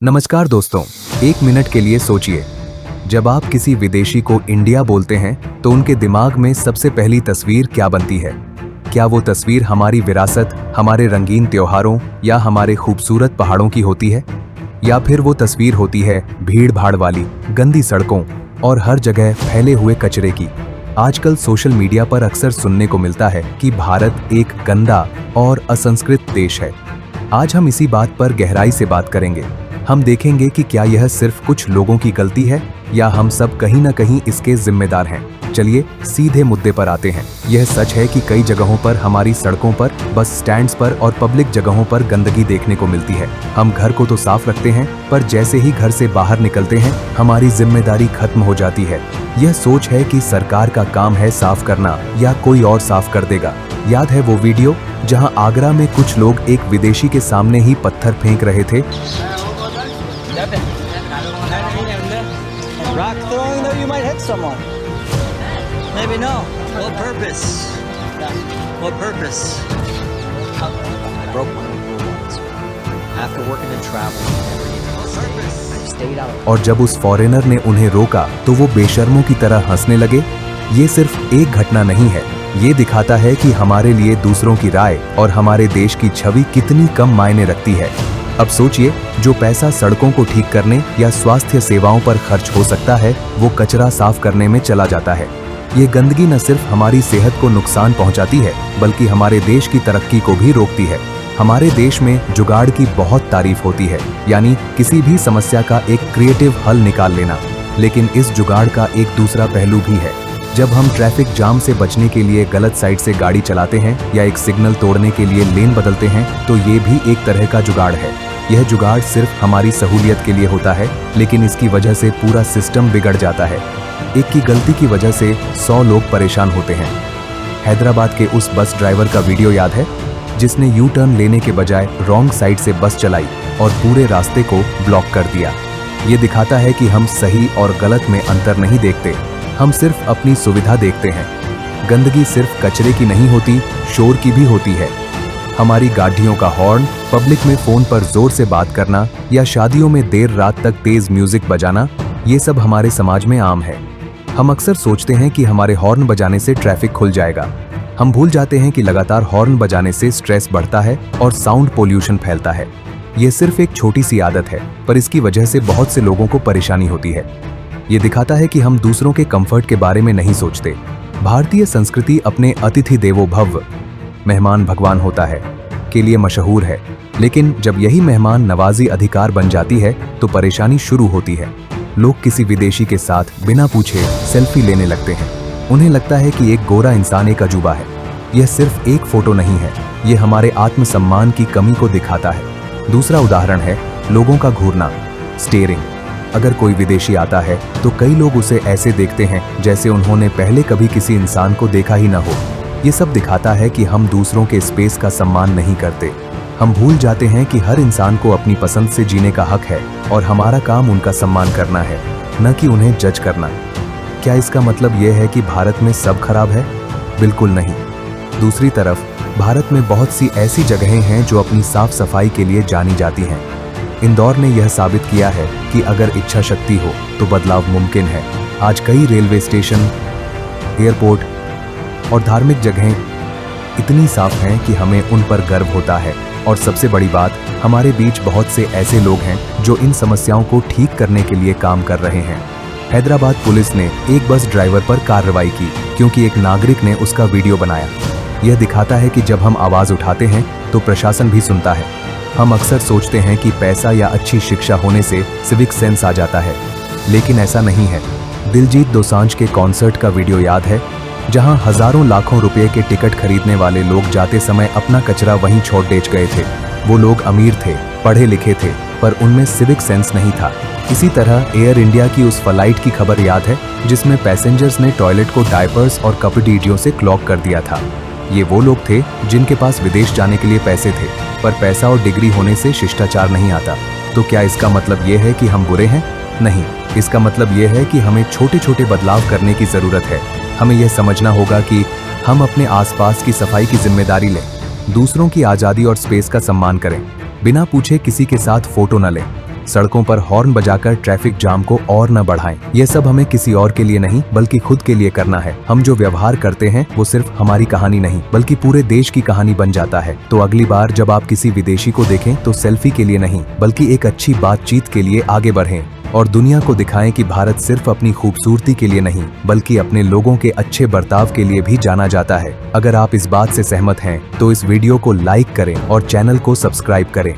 नमस्कार दोस्तों, एक मिनट के लिए सोचिए। जब आप किसी विदेशी को इंडिया बोलते हैं तो उनके दिमाग में सबसे पहली तस्वीर क्या बनती है? क्या वो तस्वीर हमारी विरासत, हमारे रंगीन त्योहारों या हमारे खूबसूरत पहाड़ों की होती है? या फिर वो तस्वीर होती है भीड़ भाड़ वाली, गंदी सड़कों और हर जगह फैले हुए कचरे की? आजकल सोशल मीडिया पर अक्सर सुनने को मिलता है कि भारत एक गंदा और असंस्कृत देश है। आज हम इसी बात पर गहराई से बात करेंगे। हम देखेंगे कि क्या यह सिर्फ कुछ लोगों की गलती है या हम सब कहीं ना कहीं इसके जिम्मेदार हैं। चलिए सीधे मुद्दे पर आते हैं। यह सच है कि कई जगहों पर, हमारी सड़कों पर, बस स्टैंड्स पर और पब्लिक जगहों पर गंदगी देखने को मिलती है। हम घर को तो साफ रखते हैं, पर जैसे ही घर से बाहर निकलते हैं हमारी जिम्मेदारी खत्म हो जाती है। यह सोच है कि सरकार का काम है साफ करना या कोई और साफ कर देगा। याद है वो वीडियो जहां आगरा में कुछ लोग एक विदेशी के सामने ही पत्थर फेंक रहे थे? Rock throwing though, you might hit someone. Maybe no. What purpose? What purpose? I broke one of the rules. After working and traveling every day, I stayed out. और जब उस फॉरेनर ने उन्हें रोका तो वो बेशर्मों की तरह हंसने लगे। ये सिर्फ एक घटना नहीं है, ये दिखाता है कि हमारे लिए दूसरों की राय और हमारे देश की छवि कितनी कम मायने रखती है। अब सोचिए, जो पैसा सड़कों को ठीक करने या स्वास्थ्य सेवाओं पर खर्च हो सकता है, वो कचरा साफ करने में चला जाता है। ये गंदगी न सिर्फ हमारी सेहत को नुकसान पहुंचाती है, बल्कि हमारे देश की तरक्की को भी रोकती है। हमारे देश में जुगाड़ की बहुत तारीफ होती है, यानी किसी भी समस्या का एक क्रिएटिव हल निकाल लेना। लेकिन इस जुगाड़ का एक दूसरा पहलू भी है। जब हम ट्रैफिक जाम से बचने के लिए गलत साइड से गाड़ी चलाते हैं या एक सिग्नल तोड़ने के लिए लेन बदलते हैं, तो ये भी एक तरह का जुगाड़ है। यह जुगाड़ सिर्फ हमारी सहूलियत के लिए होता है, लेकिन इसकी वजह से पूरा सिस्टम बिगड़ जाता है। एक की गलती की वजह से 100 लोग परेशान होते हैं। हैदराबाद के उस बस ड्राइवर का वीडियो याद है, जिसने यू टर्न लेने के बजाय रॉन्ग साइड से बस चलाई और पूरे रास्ते को ब्लॉक कर दिया। ये दिखाता है कि हम सही और गलत में अंतर नहीं देखते, हम सिर्फ अपनी सुविधा देखते हैं। गंदगी सिर्फ कचरे की नहीं होती, शोर की भी होती है। हमारी गाड़ियों का हॉर्न, पब्लिक में फोन पर जोर से बात करना या शादियों में देर रात तक तेज म्यूजिक बजाना, ये सब हमारे समाज में आम है। हम अक्सर सोचते हैं कि हमारे हॉर्न बजाने से ट्रैफिक खुल जाएगा। हम भूल जाते हैं कि लगातार हॉर्न बजाने से स्ट्रेस बढ़ता है और साउंड पोल्यूशन फैलता है। ये सिर्फ एक छोटी सी आदत है, पर इसकी वजह से बहुत से लोगों को परेशानी होती है। ये दिखाता है कि हम दूसरों के कंफर्ट के बारे में नहीं सोचते। भारतीय संस्कृति अपने अतिथि देवो भव, मेहमान भगवान होता है, के लिए मशहूर है। लेकिन जब यही मेहमान नवाजी अधिकार बन जाती है तो परेशानी शुरू होती है। लोग किसी विदेशी के साथ बिना पूछे सेल्फी लेने लगते हैं। उन्हें लगता है कि एक गोरा इंसान एक अजूबा है। यह सिर्फ एक फोटो नहीं है, ये हमारे आत्मसम्मान की कमी को दिखाता है। दूसरा उदाहरण है लोगों का घूरना, स्टेयरिंग। अगर कोई विदेशी आता है तो कई लोग उसे ऐसे देखते हैं जैसे उन्होंने पहले कभी किसी इंसान को देखा ही न हो। ये सब दिखाता है कि हम दूसरों के स्पेस का सम्मान नहीं करते। हम भूल जाते हैं कि हर इंसान को अपनी पसंद से जीने का हक है और हमारा काम उनका सम्मान करना है, न कि उन्हें जज करना। क्या इसका मतलब यह है कि भारत में सब खराब है? बिल्कुल नहीं। दूसरी तरफ भारत में बहुत सी ऐसी जगहें हैं जो अपनी साफ सफाई के लिए जानी जाती हैं। इंदौर ने यह साबित किया है कि अगर इच्छा शक्ति हो तो बदलाव मुमकिन है। आज कई रेलवे स्टेशन, एयरपोर्ट और धार्मिक जगहें इतनी साफ हैं कि हमें उन पर गर्व होता है। और सबसे बड़ी बात, हमारे बीच बहुत से ऐसे लोग हैं जो इन समस्याओं को ठीक करने के लिए काम कर रहे हैं। हैदराबाद पुलिस ने एक बस ड्राइवर पर कार्रवाई की क्योंकि एक नागरिक ने उसका वीडियो बनाया। यह दिखाता है कि जब हम आवाज उठाते हैं तो प्रशासन भी सुनता है। हम अक्सर सोचते हैं कि पैसा या अच्छी शिक्षा होने से सिविक सेंस आ जाता है, लेकिन ऐसा नहीं है। दिलजीत दोसांझ के कॉन्सर्ट का वीडियो याद है, जहां हजारों लाखों रुपए के टिकट खरीदने वाले लोग जाते समय अपना कचरा वहीं छोड़ बेच गए थे। वो लोग अमीर थे, पढ़े लिखे थे, पर उनमें सिविक सेंस नहीं था। इसी तरह एयर इंडिया की उस फ्लाइट की खबर याद है जिसमें पैसेंजर्स ने टॉयलेट को डायपर्स और कपड़ियों से क्लॉग कर दिया था। ये वो लोग थे जिनके पास विदेश जाने के लिए पैसे थे, पर पैसा और डिग्री होने से शिष्टाचार नहीं आता। तो क्या इसका मतलब ये है कि हम बुरे हैं? नहीं, इसका मतलब ये है कि हमें छोटे छोटे बदलाव करने की जरूरत है। हमें यह समझना होगा कि हम अपने आसपास की सफाई की जिम्मेदारी लें, दूसरों की आज़ादी और स्पेस का सम्मान करें, बिना पूछे किसी के साथ फोटो न लें, सड़कों पर हॉर्न बजाकर ट्रैफिक जाम को और न बढ़ाएं। ये सब हमें किसी और के लिए नहीं बल्कि खुद के लिए करना है। हम जो व्यवहार करते हैं वो सिर्फ हमारी कहानी नहीं बल्कि पूरे देश की कहानी बन जाता है। तो अगली बार जब आप किसी विदेशी को देखें तो सेल्फी के लिए नहीं बल्कि एक अच्छी बातचीत के लिए आगे बढ़ें और दुनिया को दिखाएं कि भारत सिर्फ अपनी खूबसूरती के लिए नहीं बल्कि अपने लोगों के अच्छे बर्ताव के लिए भी जाना जाता है। अगर आप इस बात से सहमत हैं तो इस वीडियो को लाइक करें और चैनल को सब्सक्राइब करें।